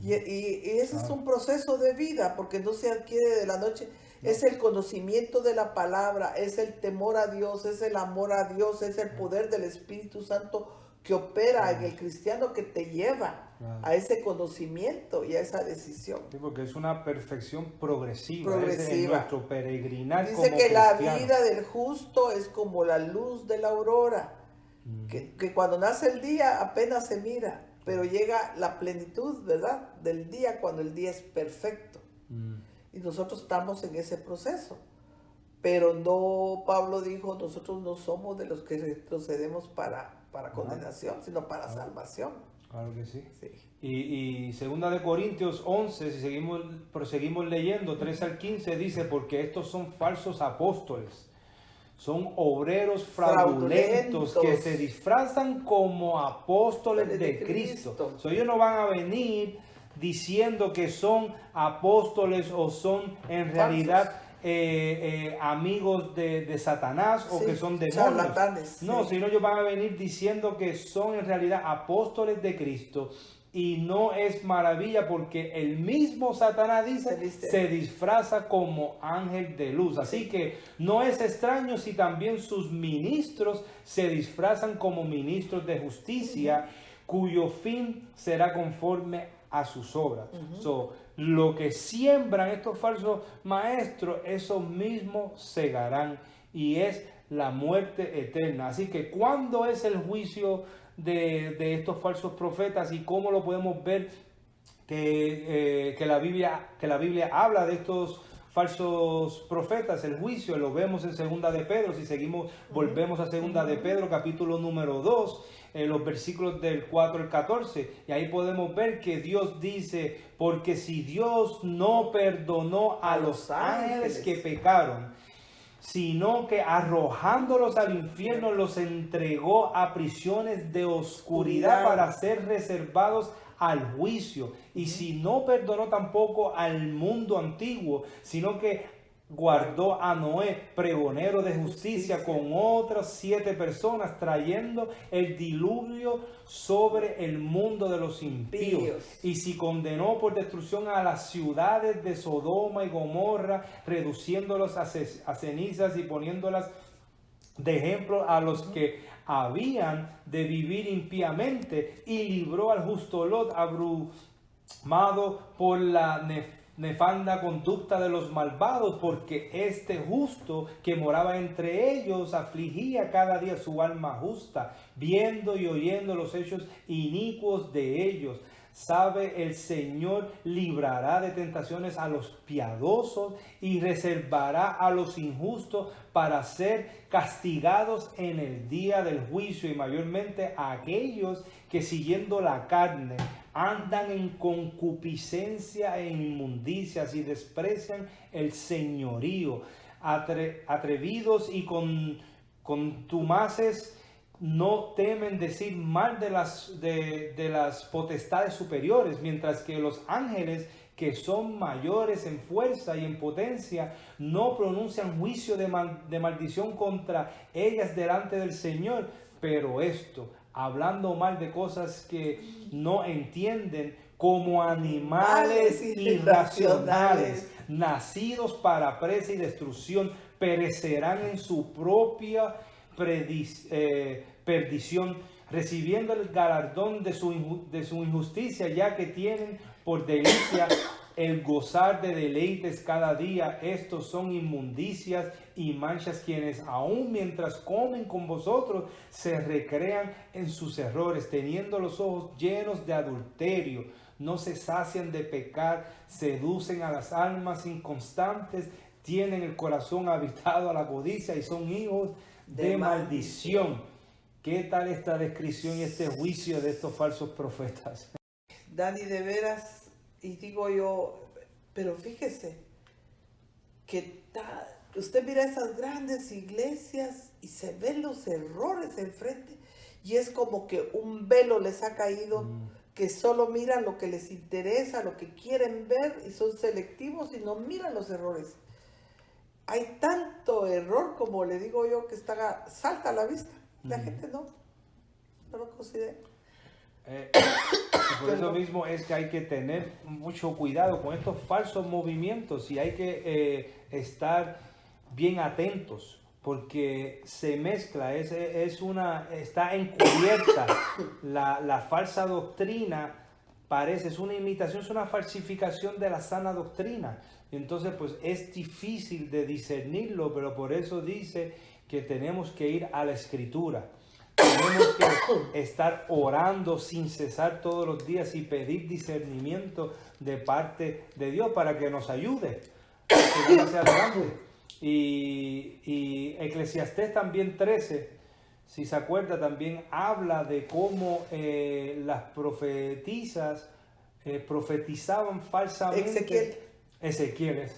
Y ese es un proceso de vida, porque no se adquiere de la noche. Es el conocimiento de la palabra, es el temor a Dios, es el amor a Dios, es el poder del Espíritu Santo que opera en el cristiano, que te lleva a ese conocimiento y a esa decisión. Sí, porque es una perfección progresiva. Es nuestro peregrinar. Dice que la vida del justo es como la luz de la aurora, que cuando nace el día apenas se mira, pero llega la plenitud, ¿verdad?, del día, cuando el día es perfecto. Y nosotros estamos en ese proceso. Pero no, Pablo dijo, nosotros no somos de los que retrocedemos para condenación, sino para salvación. Claro que sí. Y 2 de Corintios 11, si proseguimos leyendo, 13 al 15, dice, porque estos son falsos apóstoles. Son obreros fraudulentos que se disfrazan como apóstoles de Cristo. Ellos no van a venir diciendo que son apóstoles o son en realidad amigos de Satanás o que son demonios. No, sino ellos van a venir diciendo que son en realidad apóstoles de Cristo. Y no es maravilla porque el mismo Satanás dice, se disfraza como ángel de luz. Así que no es extraño si también sus ministros se disfrazan como ministros de justicia, cuyo fin será conforme a sus obras. Lo que siembran estos falsos maestros, esos mismos segarán, y es la muerte eterna. Así que, ¿cuándo es el juicio de estos falsos profetas y cómo lo podemos ver que la Biblia habla de estos falsos profetas? El juicio lo vemos en 2 de Pedro. Si seguimos, volvemos a 2 de Pedro, capítulo número 2, los versículos del 4 al 14, y ahí podemos ver que Dios dice, porque si Dios no perdonó a los ángeles que pecaron, sino que arrojándolos al infierno los entregó a prisiones de oscuridad para ser reservados al juicio. Y si no perdonó tampoco al mundo antiguo, sino que guardó a Noé, pregonero de justicia, con otras 7 personas, trayendo el diluvio sobre el mundo de los impíos. Y si condenó por destrucción a las ciudades de Sodoma y Gomorra, reduciéndolas a cenizas y poniéndolas de ejemplo a los que habían de vivir impíamente, y libró al justo Lot, abrumado por la nefanda conducta de los malvados, porque este justo que moraba entre ellos afligía cada día su alma justa, viendo y oyendo los hechos inicuos de ellos. Sabe, el Señor librará de tentaciones a los piadosos y reservará a los injustos para ser castigados en el día del juicio, y mayormente a aquellos que siguiendo la carne andan en concupiscencia e inmundicias y desprecian el señorío, atrevidos y contumaces, no temen decir mal de las potestades superiores, mientras que los ángeles, que son mayores en fuerza y en potencia, no pronuncian juicio de maldición contra ellas delante del Señor. Pero esto, hablando mal de cosas que no entienden, como animales irracionales, nacidos para presa y destrucción, perecerán en su propia perdición, recibiendo el galardón de su injusticia, ya que tienen por delicia el gozar de deleites cada día. Estos son inmundicias y manchas, quienes aun mientras comen con vosotros se recrean en sus errores, teniendo los ojos llenos de adulterio, no se sacian de pecar, seducen a las almas inconstantes, tienen el corazón habitado a la codicia y son hijos de maldición. ¿Qué tal esta descripción y este juicio de estos falsos profetas? Dani, de veras, y digo yo, pero fíjese que usted mira esas grandes iglesias y se ven los errores enfrente, y es como que un velo les ha caído, que solo miran lo que les interesa, lo que quieren ver, y son selectivos y no miran los errores. Hay tanto error, como le digo yo, que salta a la vista. La gente no lo considera. Por eso mismo es que hay que tener mucho cuidado con estos falsos movimientos, y hay que estar bien atentos, porque se mezcla, está encubierta la falsa doctrina. Es una imitación, es una falsificación de la sana doctrina. Entonces, pues es difícil de discernirlo, pero por eso dice que tenemos que ir a la Escritura. Tenemos que estar orando sin cesar todos los días y pedir discernimiento de parte de Dios para que nos ayude a seguir hacia adelante. Y Eclesiastés también 13, si se acuerda, también habla de cómo las profetisas profetizaban falsamente. Ezequiel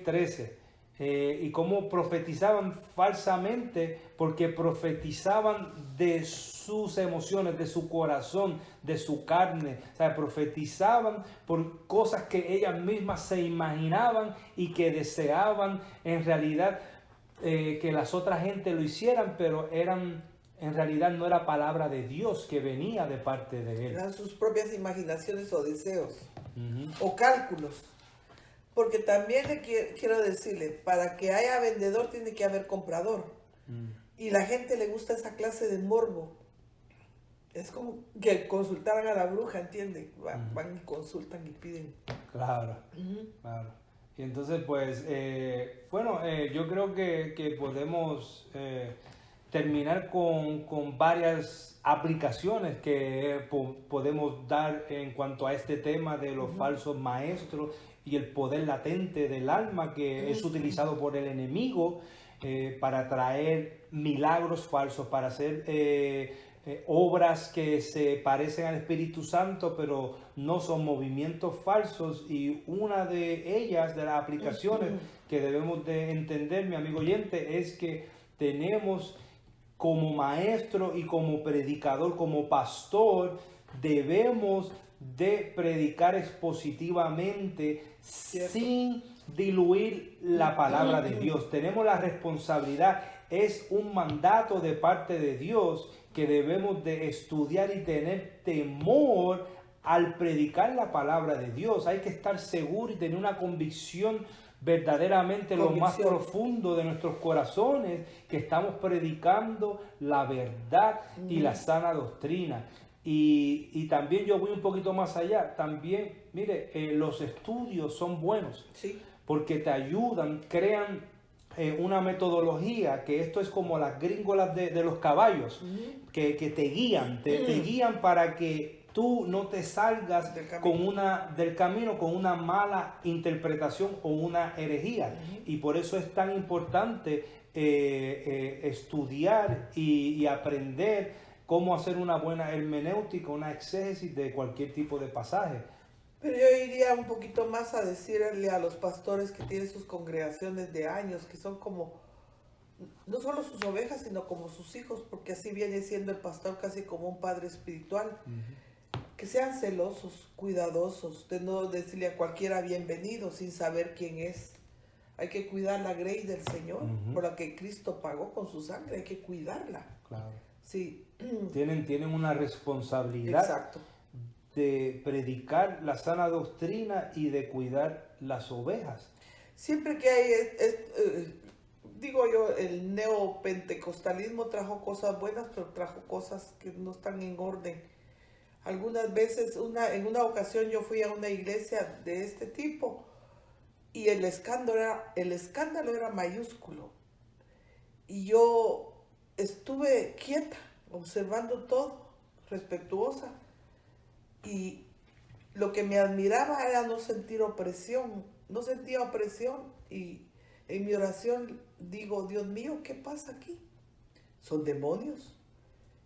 13. Y cómo profetizaban falsamente, porque profetizaban de sus emociones, de su corazón, de su carne. O sea, profetizaban por cosas que ellas mismas se imaginaban y que deseaban en realidad que las otras gente lo hicieran, pero en realidad no era palabra de Dios que venía de parte de él. Eran sus propias imaginaciones o deseos, o cálculos. Porque también quiero decirle, para que haya vendedor tiene que haber comprador. Y la gente le gusta esa clase de morbo. Es como que consultaran a la bruja, ¿entiende? Van y consultan y piden. Claro, claro. Y entonces, pues, yo creo que podemos terminar con varias aplicaciones que podemos dar en cuanto a este tema de los falsos maestros y el poder latente del alma que es utilizado por el enemigo para traer milagros falsos, para hacer obras que se parecen al Espíritu Santo, pero no son movimientos falsos, y una de ellas, de las aplicaciones que debemos de entender, mi amigo oyente, es que tenemos como maestro y como predicador, como pastor, debemos de predicar expositivamente sin diluir la palabra de Dios. Tenemos la responsabilidad, es un mandato de parte de Dios que debemos de estudiar y tener temor al predicar la palabra de Dios. Hay que estar seguro y tener una convicción verdaderamente lo más profundo de nuestros corazones, que estamos predicando la verdad y la sana doctrina. Y también yo voy un poquito más allá. También, mire, los estudios son buenos, Sí. porque te ayudan, crean una metodología, que esto es como las gringolas de los caballos, que te guían, te guían para que tú no te salgas del camino con una mala interpretación o una herejía. Y por eso es tan importante estudiar y aprender cómo hacer una buena hermenéutica, una exégesis de cualquier tipo de pasaje. Pero yo iría un poquito más a decirle a los pastores que tienen sus congregaciones de años, que son como, no solo sus ovejas, sino como sus hijos, porque así viene siendo el pastor casi como un padre espiritual. Que sean celosos, cuidadosos, de no decirle a cualquiera bienvenido sin saber quién es. Hay que cuidar la grey del Señor, por la que Cristo pagó con su sangre, hay que cuidarla. Claro. Sí. Tienen una responsabilidad. Exacto. De predicar la sana doctrina y de cuidar las ovejas. Siempre que hay, digo yo, el neopentecostalismo trajo cosas buenas, pero trajo cosas que no están en orden. Algunas veces, en una ocasión yo fui a una iglesia de este tipo y el escándalo era mayúsculo. Y yo estuve quieta, observando todo, respetuosa. Y lo que me admiraba era no sentir opresión, no sentía opresión. Y en mi oración digo, Dios mío, ¿qué pasa aquí? ¿Son demonios?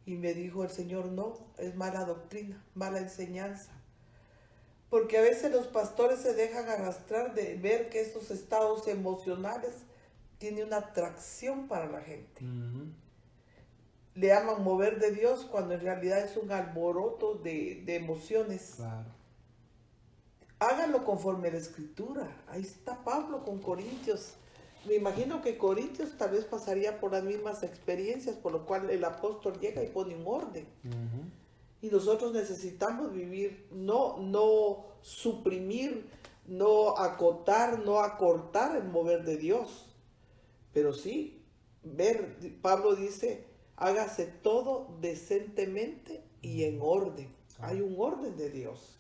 Y me dijo el Señor, no, es mala doctrina, mala enseñanza. Porque a veces los pastores se dejan arrastrar de ver que estos estados emocionales tienen una atracción para la gente. Le llaman mover de Dios cuando en realidad es un alboroto de emociones. Claro. Háganlo conforme a la Escritura. Ahí está Pablo con Corintios. Me imagino que Corintios tal vez pasaría por las mismas experiencias, por lo cual el apóstol llega y pone un orden. Y nosotros necesitamos vivir, no suprimir, no acotar, no acortar el mover de Dios. Pero sí, Pablo dice, hágase todo decentemente y en orden. Hay un orden de Dios.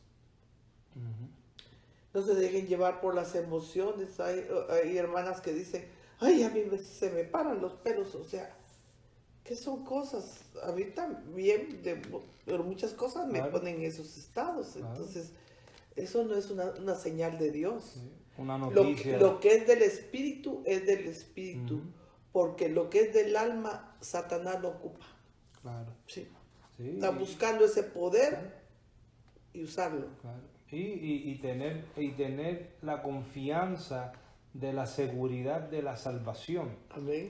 No se dejen llevar por las emociones. Hay hermanas que dicen, ay, a mí se me paran los pelos. O sea, ¿qué son cosas? A mí también, pero muchas cosas me ponen en esos estados. Entonces, eso no es una señal de Dios. Sí, una noticia. Lo que es del espíritu es del espíritu. Porque lo que es del alma, Satanás lo ocupa. Claro. Sí. Sí. Está buscando ese poder y usarlo. Claro. Y tener la confianza de la seguridad de la salvación. Amén.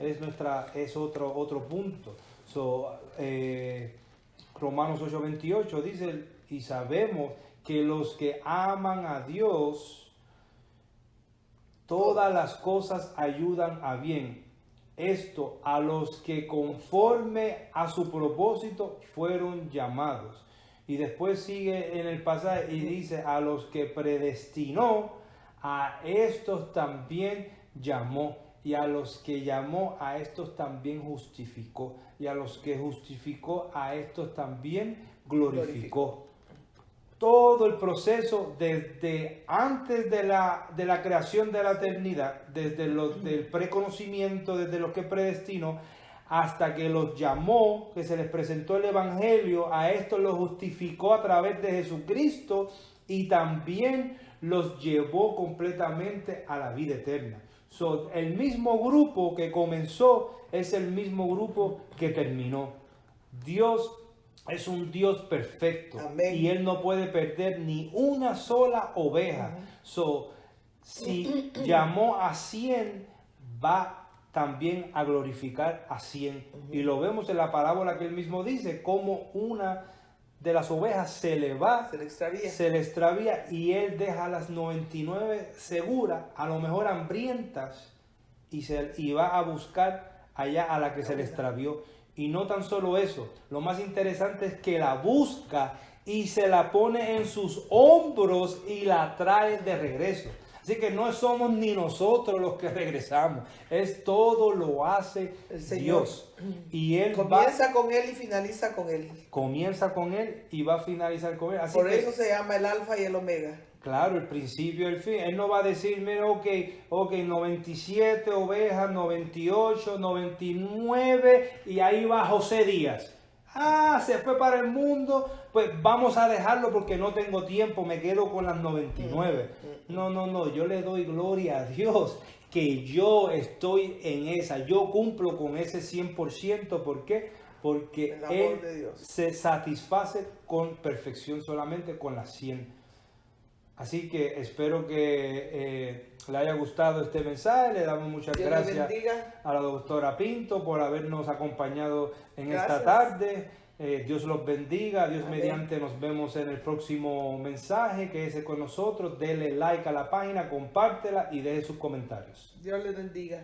Es otro punto. Romanos 8:28 dice, y sabemos que los que aman a Dios, todas las cosas ayudan a bien. Esto a los que conforme a su propósito fueron llamados. Y después sigue en el pasaje y dice, a los que predestinó, a estos también llamó. Y a los que llamó, a estos también justificó. Y a los que justificó, a estos también glorificó. Todo el proceso desde antes de la creación de la eternidad, desde del preconocimiento, desde lo que predestinó, hasta que los llamó, que se les presentó el Evangelio, a estos los justificó a través de Jesucristo y también los llevó completamente a la vida eterna. El mismo grupo que comenzó es el mismo grupo que terminó. Dios es un Dios perfecto. Amén. Y Él no puede perder ni una sola oveja. So, si llamó a 100, va también a glorificar a 100. Y lo vemos en la parábola que Él mismo dice, como una de las ovejas se le va, se le extravía y Él deja a las 99 seguras, a lo mejor hambrientas, y va a buscar allá a la que se le extravió. Y no tan solo eso, lo más interesante es que la busca y se la pone en sus hombros y la trae de regreso. Así que no somos ni nosotros los que regresamos, es todo lo hace el Señor. Dios. Y Él comienza con Él y finaliza con Él. Comienza con Él y va a finalizar con Él. Así Por que, eso se llama el Alfa y el Omega. Claro, el principio y el fin. Él no va a decir, mira, ok, 97 ovejas, 98, 99 y ahí va José Díaz. Se fue para el mundo, pues vamos a dejarlo porque no tengo tiempo, me quedo con las 99. No, yo le doy gloria a Dios que yo estoy en esa, yo cumplo con ese 100%. ¿Por qué? Porque Él se satisface con perfección solamente con las 100. Así que espero que le haya gustado este mensaje. Le damos muchas gracias a la doctora Pinto por habernos acompañado en esta tarde. Dios los bendiga. Dios Amén. Mediante nos vemos en el próximo mensaje. Quédese con nosotros. Dele like a la página, compártela y deje sus comentarios. Dios les bendiga.